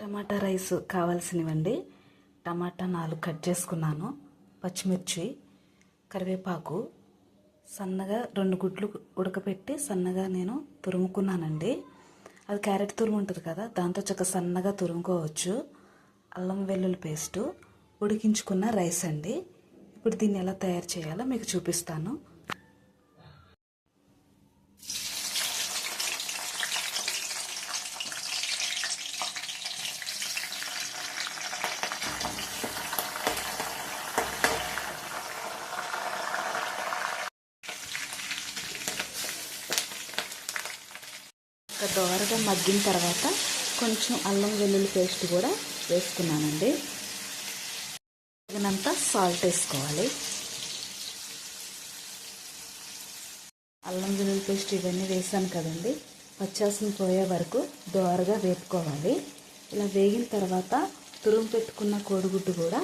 టమాటా rice కావాల్సినవండి. టమాటా 4 cut చేసుకున్నాను, పచ్చిమిర్చి, కరివేపాకు, సన్నగా 2 గుడ్లు ఉడకపెట్టి సన్నగా నేను తురుముకున్నానండి. అది క్యారెట్ తురుము ఉంటుంది కదా, దాంతో చక్కగా సన్నగా తురుముకోవచ్చు. అల్లం వెల్లుల్లి పేస్టు, ఉడికించుకున్న రైస్ అండి. ఇప్పుడు దీన్ని ఎలా తయారు చేయాలో మీకు చూపిస్తాను. దోరగా మగ్గిన తర్వాత కొంచెం అల్లం వెల్లుల్లి పేస్ట్ కూడా వేసుకున్నానండి. తగినంత సాల్ట్ వేసుకోవాలి. అల్లం వెల్లుల్లి పేస్ట్ ఇవన్నీ వేసాను కదండి, పచ్చాసన పోయే వరకు దోరగా వేపుకోవాలి. ఇలా వేగిన తర్వాత తురుము పెట్టుకున్న కోడిగుడ్డు కూడా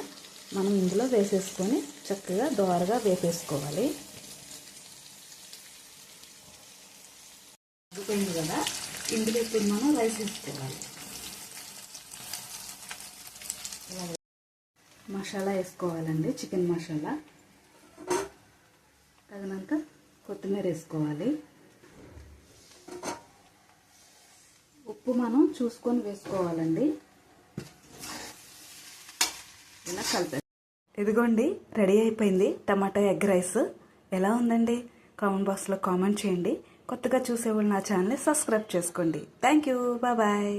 మనం ఇందులో వేసేసుకొని చక్కగా దోరగా వేపేసుకోవాలి. మగ్గిపోయింది కదా, ఇందులో ఇప్పుడు మనం రైస్ వేసుకోవాలి. మసాలా వేసుకోవాలండి, చికెన్ మసాలా. తగినంత కొత్తిమీర వేసుకోవాలి. ఉప్పు మనం చూసుకొని వేసుకోవాలండి. ఇలా కలిపే. ఇదిగోండి, రెడీ అయిపోయింది టమాటా ఎగ్ రైస్. ఎలా ఉందండి? కామెంట్ బాక్స్లో కామెంట్ చేయండి. కొత్తగా చూసేవాళ్ళు నా ఛానల్ని సబ్స్క్రైబ్ చేసుకోండి. Thank you. బాయ్.